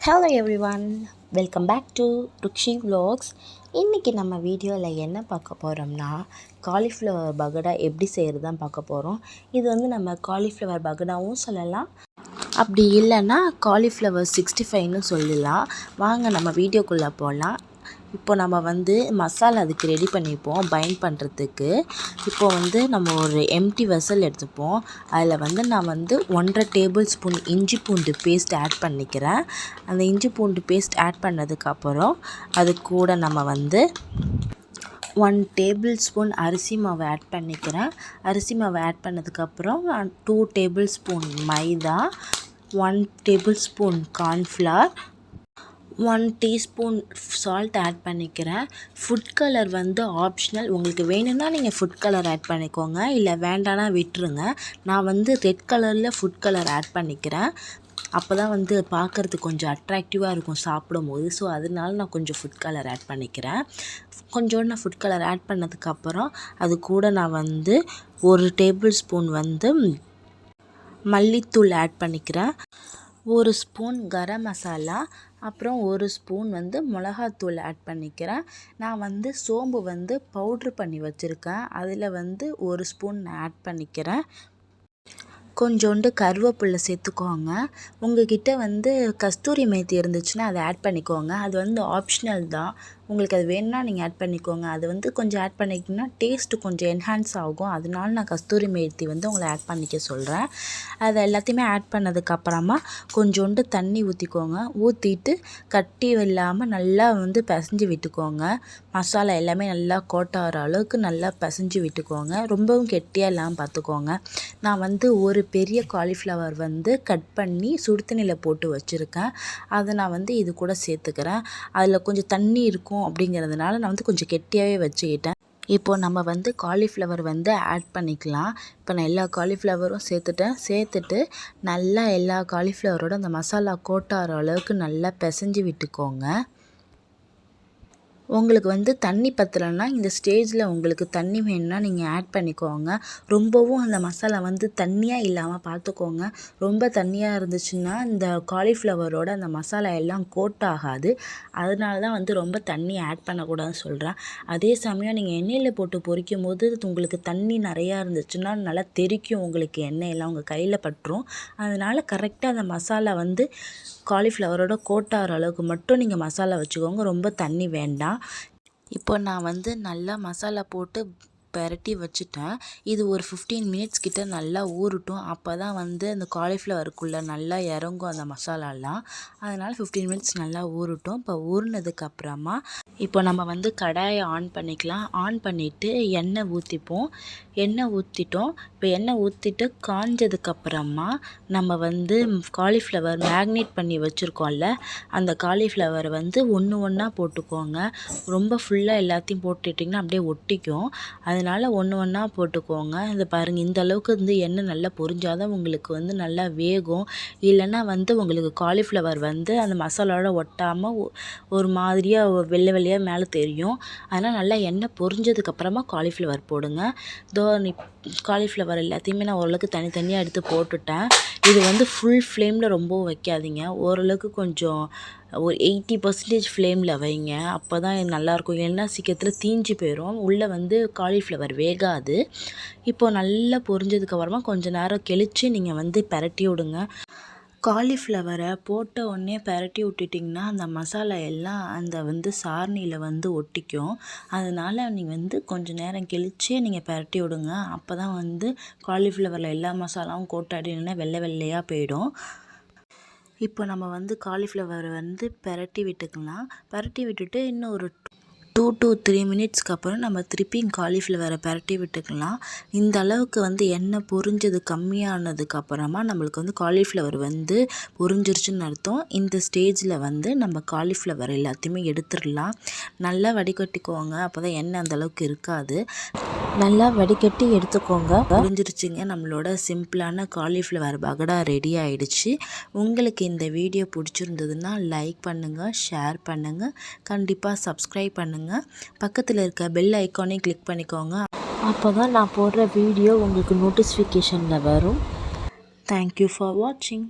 Hello everyone, welcome back to Rukshi vlogs. இன்றைக்கி நம்ம வீடியோவில் என்ன பார்க்க போகிறோம்னா காலிஃப்ளவர் பகோடா எப்படி செய்கிறது தான் பார்க்க போகிறோம். இது வந்து நம்ம காலிஃப்ளவர் பகோடாவும் சொல்லலாம், அப்படி இல்லைன்னா காலிஃப்ளவர் 65ன்னு சொல்லலாம். வாங்க நம்ம வீடியோக்குள்ளே போகலாம். இப்போ நம்ம வந்து மசாலா அதுக்கு ரெடி பண்ணிப்போம் பைண்ட் பண்ணுறதுக்கு. இப்போ வந்து நம்ம ஒரு எம்டி வெசல் எடுத்துப்போம். அதில் வந்து நான் வந்து 1.5 டேபிள் ஸ்பூன் இஞ்சி பூண்டு பேஸ்ட் ஆட் பண்ணிக்கிறேன். அந்த இஞ்சி பூண்டு பேஸ்ட் ஆட் பண்ணதுக்கப்புறம் அது கூட நம்ம வந்து 1 டேபிள் ஸ்பூன் அரிசி மாவு ஆட் பண்ணிக்கிறேன். அரிசி மாவு ஆட் பண்ணதுக்கப்புறம் 2 tablespoon maida, 1 tablespoon cornflour, 1 teaspoon salt add பண்ணிக்கிறேன். ஃபுட் கலர் வந்து ஆப்ஷனல், உங்களுக்கு வேணும்னா நீங்கள் ஃபுட் கலர் ஆட் பண்ணிக்கோங்க, இல்லை வேண்டானா விட்டுருங்க. நான் வந்து ரெட் கலரில் ஃபுட் கலர் ஆட் பண்ணிக்கிறேன். அப்போ தான் வந்து பார்க்குறதுக்கு கொஞ்சம் அட்ராக்டிவாக இருக்கும் சாப்பிடும்போது. ஸோ அதனால நான் கொஞ்சம் ஃபுட் கலர் ஆட் பண்ணிக்கிறேன். கொஞ்சோண்டு நான் ஃபுட் கலர் ஆட் பண்ணதுக்கப்புறம் அது கூட நான் வந்து 1 டேபிள் ஸ்பூன் வந்து மல்லித்தூள் ஆட் பண்ணிக்கிறேன். 1 ஸ்பூன் கரம் மசாலா, அப்புறம் 1 ஸ்பூன் வந்து மிளகாத்தூள் ஆட் பண்ணிக்கிறேன். நான் வந்து சோம்பு வந்து பவுட்ரு பண்ணி வச்சுருக்கேன், அதில் வந்து 1 ஸ்பூன் ஆட் பண்ணிக்கிறேன். கொஞ்சோண்டு கருவேப்பிலை சேர்த்துக்கோங்க. உங்கள்கிட்ட வந்து கஸ்தூரி மேத்தி இருந்துச்சுன்னா அதை ஆட் பண்ணிக்கோங்க. அது வந்து ஆப்ஷனல் தான், உங்களுக்கு அது வேணும்னா நீங்கள் ஆட் பண்ணிக்கோங்க. அது வந்து கொஞ்சம் ஆட் பண்ணிக்கிங்கன்னா டேஸ்ட்டு கொஞ்சம் என்ஹான்ஸ் ஆகும். அதனால நான் கஸ்தூரி மேத்தி வந்து உங்களை ஆட் பண்ணிக்க சொல்கிறேன். அதை எல்லாத்தையுமே ஆட் பண்ணதுக்கப்புறமா கொஞ்சோண்டு தண்ணி ஊற்றிக்கோங்க. ஊற்றிட்டு கட்டி இல்லாமல் நல்லா வந்து பிசைஞ்சு விட்டுக்கோங்க. மசாலா எல்லாமே நல்லா கோட்டாகிற அளவுக்கு நல்லா பிசைஞ்சு விட்டுக்கோங்க. ரொம்பவும் கெட்டியாக இல்லாமல் பார்த்துக்கோங்க. நான் வந்து ஒரு பெரிய காலிஃப்ளவர் வந்து கட் பண்ணி சுடு தண்ணியில் போட்டு வச்சுருக்கேன். அதை நான் வந்து இது கூட சேர்த்துக்கிறேன். அதில் கொஞ்சம் தண்ணி இருக்கும் அப்படிங்கிறதுனால நான் வந்து கொஞ்சம் கெட்டியாகவே வச்சுக்கிட்டேன். இப்போ நம்ம வந்து காலிஃப்ளவர் வந்து ஆட் பண்ணிக்கலாம். இப்போ நான் எல்லா காலிஃப்ளவரும் சேர்த்துட்டு நல்லா எல்லா காலிஃப்ளவரோட அந்த மசாலா கோட்டாகிற அளவுக்கு நல்லா பிசைஞ்சு விட்டுக்கோங்க. உங்களுக்கு வந்து தண்ணி பத்தலைன்னா இந்த ஸ்டேஜில் உங்களுக்கு தண்ணி வேணும்னா நீங்கள் ஆட் பண்ணிக்கோங்க. ரொம்பவும் அந்த மசாலா வந்து தண்ணியாக இல்லாமல் பார்த்துக்கோங்க. ரொம்ப தண்ணியாக இருந்துச்சுன்னா இந்த காலிஃப்ளவரோட அந்த மசாலா எல்லாம் கோட் ஆகாது. அதனால தான் வந்து ரொம்ப தண்ணி ஆட் பண்ணக்கூடாதுன்னு சொல்கிறேன். அதே சமயம் நீங்கள் எண்ணெயில் போட்டு பொரிக்கும் போது உங்களுக்கு தண்ணி நிறையா இருந்துச்சுன்னா நல்லா தெறிக்கும், உங்களுக்கு எண்ணெயெல்லாம் உங்கள் கையில் பட்டுரும். அதனால் கரெக்டாக அந்த மசாலா வந்து காலிஃப்ளவரோட கோட்டாகிற அளவுக்கு மட்டும் நீங்கள் மசாலா வச்சுக்கோங்க, ரொம்ப தண்ணி வேண்டாம். இப்போ நான் வந்து நல்லா மசாலா போட்டு பெரட்டி வச்சுட்டேன். இது ஒரு 15 மினிட்ஸ் கிட்ட நல்லா ஊறட்டும். அப்போ தான் வந்து அந்த காலிஃப்ளவருக்குள்ளே நல்லா இறங்கும் அந்த மசாலாலாம். அதனால் 15 மினிட்ஸ் நல்லா ஊறட்டும். இப்போ ஊறினதுக்கப்புறமா இப்போ நம்ம வந்து கடாயை ஆன் பண்ணிக்கலாம். ஆன் பண்ணிவிட்டு எண்ணெய் ஊற்றிப்போம். எண்ணெய் ஊற்றிட்டோம். இப்போ எண்ணெய் ஊற்றிட்டு காஞ்சதுக்கப்புறமா நம்ம வந்து காலிஃப்ளவர் மேக்னேட் பண்ணி வச்சுருக்கோம்ல, அந்த காலிஃப்ளவரை வந்து ஒன்று ஒன்றா போட்டுக்கோங்க. ரொம்ப ஃபுல்லாக எல்லாத்தையும் போட்டுட்டிங்கன்னா அப்படியே ஒட்டிக்கும். அதனால் ஒன்று ஒன்றா போட்டுக்கோங்க. இதை பாருங்கள், இந்த அளவுக்கு வந்து எண்ணெய் நல்லா பொரிஞ்சாதான் உங்களுக்கு வந்து நல்லா வேகும். இல்லைன்னா வந்து உங்களுக்கு காலிஃப்ளவர் வந்து அந்த மசாலாவோட ஒட்டாமல் ஒரு மாதிரியாக வெள்ளை வெள்ளையாக மேலே தெரியும். அதனால் நல்லா எண்ணெய் பொரிஞ்சதுக்கப்புறமா காலிஃப்ளவர் போடுங்க. காலிஃப்ளவர் எல்லாத்தையுமே நான் ஓரளவுக்கு தனித்தனியாக எடுத்து போட்டுட்டேன். இது வந்து ஃபுல் ஃப்ளேமில் ரொம்பவும் வைக்காதீங்க, ஓரளவுக்கு கொஞ்சம் ஒரு 80% ஃப்ளேமில் வைங்க. அப்போ தான் நல்லாயிருக்கும். ஏன்னா சீக்கிரத்தில் தீஞ்சு போயிடும், உள்ளே வந்து காலிஃப்ளவர் வேகாது. இப்போது நல்லா பொரிஞ்சதுக்கப்புறமா கொஞ்சம் நேரம் கழித்து நீங்கள் வந்து பரட்டி விடுங்க. காலிஃப்ளவரை போட்ட உடனே பரட்டி விட்டுட்டிங்கன்னா அந்த மசாலா எல்லாம் அந்த வந்து சாரணியில் வந்து ஒட்டிக்கும். அதனால் நீங்கள் வந்து கொஞ்சம் நேரம் கழித்து நீங்கள் பரட்டி விடுங்க. அப்போ தான் வந்து காலிஃப்ளவரில் எல்லா மசாலாவும் கோட்டாடி இல்லைன்னா வெள்ளை வெள்ளையாக போயிடும். இப்போ நம்ம வந்து காலிஃப்ளவரை வந்து பரட்டி விட்டுக்கலாம். பரட்டி விட்டுட்டு இன்னும் ஒரு 2 to 3 மினிட்ஸ்க்கு அப்புறம் நம்ம திருப்பியும் காலிஃப்ளவரை பரட்டி விட்டுக்கலாம். இந்த அளவுக்கு வந்து எண்ணெய் பொரிஞ்சது கம்மியானதுக்கப்புறமா நம்மளுக்கு வந்து காலிஃப்ளவர் வந்து பொரிஞ்சிருச்சுன்னு அர்த்தம். இந்த ஸ்டேஜில் வந்து நம்ம காலிஃப்ளவர் எல்லாத்தையுமே எடுத்துடலாம். நல்லா வடிகட்டிக்கோங்க, அப்போ தான் எண்ணெய் அந்தளவுக்கு இருக்காது. நல்லா வடிகட்டி எடுத்துக்கோங்க. புரிஞ்சிருச்சுங்க, நம்மளோட சிம்பிளான காலிஃப்ளவர் பகோடா ரெடி ஆகிடுச்சு. உங்களுக்கு இந்த வீடியோ பிடிச்சிருந்ததுன்னா லைக் பண்ணுங்கள், ஷேர் பண்ணுங்கள், கண்டிப்பாக சப்ஸ்கிரைப் பண்ணுங்கள். பக்கத்தில் இருக்க பெல் ஐக்கானையும் கிளிக் பண்ணிக்கோங்க. அப்போ தான் நான் போடுற வீடியோ உங்களுக்கு நோட்டிஃபிகேஷனில் வரும். தேங்க்யூ ஃபார் வாட்சிங்.